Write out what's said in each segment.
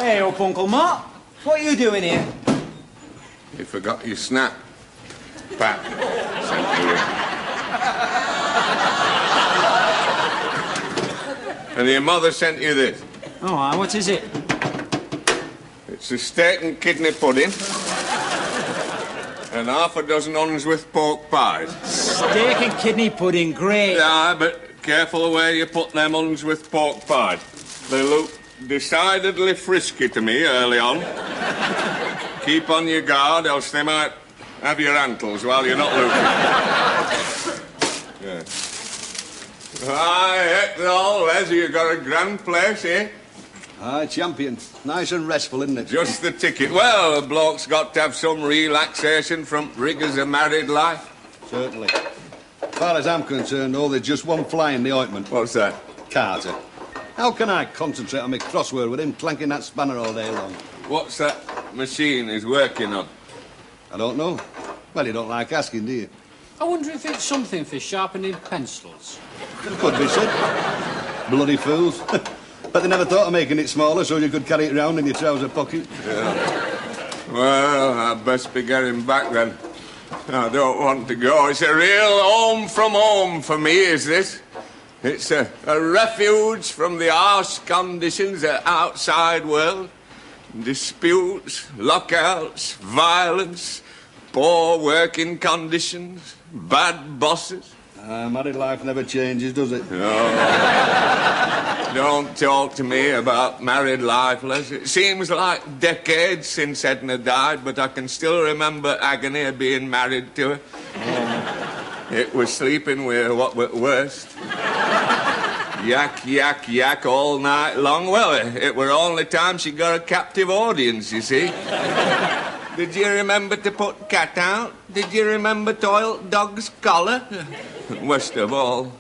Hey up, Uncle Mort. What are you doing here? You forgot your snap. Pat sent you in. And your mother sent you this. Oh, aye, what is it? It's a steak and kidney pudding. And half a dozen Unsworth pork pies. Steak and kidney pudding, great. Yeah, but careful where you put them Unsworth pork pies. They look decidedly frisky to me early on. Keep on your guard, else they might have your ankles while you're not looking. Yeah. Aye, heck all, Les, you got a grand place, eh? Aye, champion. Nice and restful, isn't it? Just the ticket. Well, a bloke's got to have some relaxation from rigours of married life. Certainly. As far as I'm concerned, though, there's just one fly in the ointment. What's that? Carter. How can I concentrate on my crossword with him clanking that spanner all day long? What's that machine he's working on? I don't know. Well, you don't like asking, do you? I wonder if it's something for sharpening pencils. Could be said. Bloody fools. But they never thought of making it smaller so you could carry it around in your trouser pocket. Yeah. Well, I'd best be getting back then. I don't want to go. It's a real home from home for me, is this? It's a refuge from the harsh conditions of the outside world. Disputes, lockouts, violence, poor working conditions, bad bosses. Married life never changes, does it? No. Don't talk to me about married life, Les. It seems like decades since Edna died, but I can still remember agony of being married to her. It was sleeping with her, what was worst. Yak, yak, yak all night long. Well, it were only time she got a captive audience, you see. Did you remember to put cat out? Did you remember to oil dog's collar? Worst of all,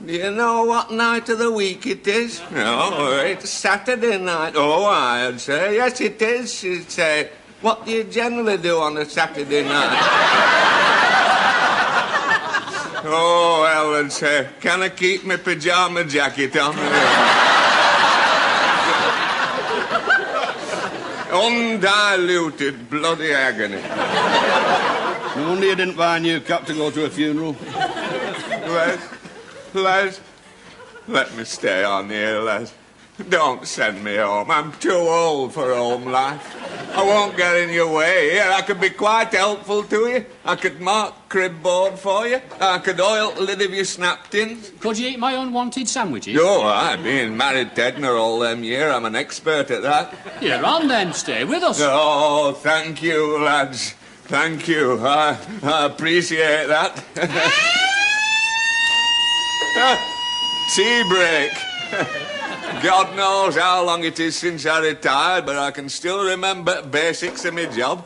do you know what night of the week it is? No, it's Saturday night. Oh, I'd say. Yes, it is, she'd say. What do you generally do on a Saturday night? Oh, well, I'd say, can I keep my pyjama jacket on? Undiluted bloody agony. No wonder you didn't buy a new cap to go to a funeral. Les, let me stay on here, Les. Don't send me home. I'm too old for home life. I won't get in your way here. I could be quite helpful to you. I could mark crib board for you. I could oil the lid of your snap tins. Could you eat my unwanted sandwiches? Oh, I've been married to Edna all them year. I'm an expert at that. You're on then. Stay with us. Oh, thank you, lads. Thank you. I appreciate that. Tea break. God knows how long it is since I retired, but I can still remember basics of my job.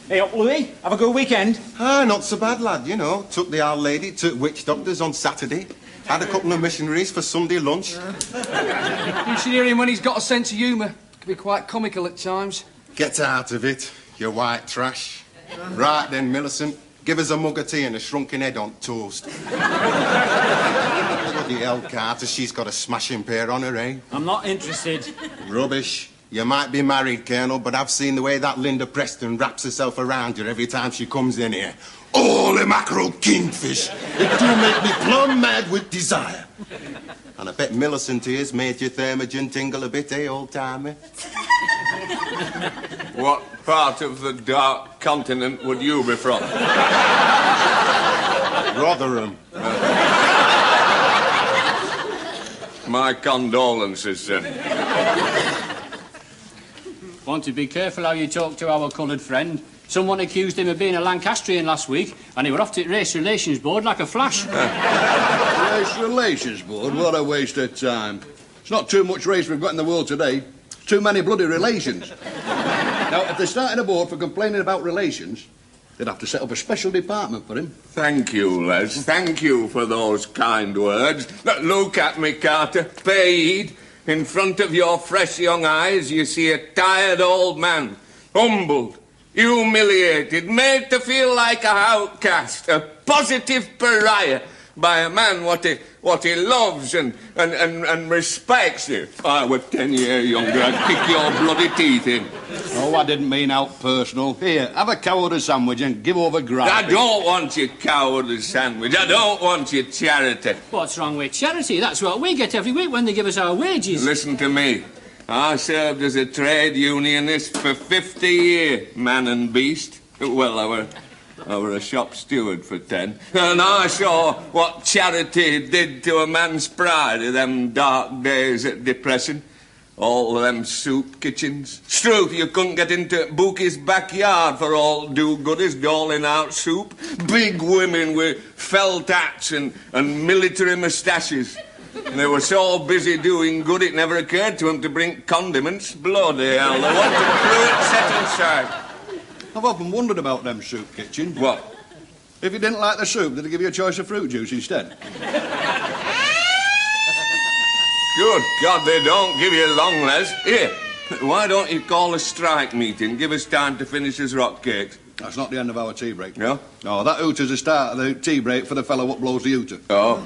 Hey up, Louis. Have a good weekend. Not so bad, lad, you know. Took the old lady to witch doctors on Saturday. Had a couple of missionaries for Sunday lunch. You should hear him when he's got a sense of humour. Can be quite comical at times. Get out of it, you white trash. Right then, Millicent. Give us a mug of tea and a shrunken head on toast. Bloody hell, Carter, she's got a smashing pair on her, eh? I'm not interested. Rubbish. You might be married, Colonel, but I've seen the way that Linda Preston wraps herself around you every time she comes in here. Holy mackerel kingfish! It do make me plumb mad with desire. And I bet Millicent here's made your thermogen tingle a bit, eh, old-timer? What part of the dark continent would you be from? Rotherham. My condolences, then. Want to be careful how you talk to our coloured friend. Someone accused him of being a Lancastrian last week, and he were off to the Race Relations Board like a flash. Race Relations Board? What a waste of time. It's not too much race we've got in the world today. It's too many bloody relations. Now, if they started a board for complaining about relations, they'd have to set up a special department for him. Thank you, Les. Thank you for those kind words. Look at me, Carter. Pay heed. In front of your fresh young eyes, you see a tired old man, humbled, humiliated, made to feel like a outcast, a positive pariah, by a man what he loves and respects. If I were 10 years younger, I'd kick your bloody teeth in. Oh, I didn't mean out personal. Here, have a coward sandwich and give over gravy. I don't want your cowardly sandwich. I don't want your charity. What's wrong with charity? That's what we get every week when they give us our wages. Listen to me. I served as a trade unionist for 50 years, man and beast. Well, I were a shop steward for 10. And I saw what charity did to a man's pride in them dark days at depression. All them soup kitchens. Struth, you couldn't get into Bookie's backyard for all do-goodies doling out soup. Big women with felt hats and military moustaches. And they were so busy doing good it never occurred to them to bring condiments. Bloody hell, they wanted fruit set inside. I've often wondered about them soup kitchens. What? If you didn't like the soup, did they give you a choice of fruit juice instead? Good God, they don't give you long, Les. Here, why don't you call a strike meeting? Give us time to finish his rock cakes. That's not the end of our tea break. No? No, that hooter's the start of the tea break for the fellow what blows the hooter. Oh.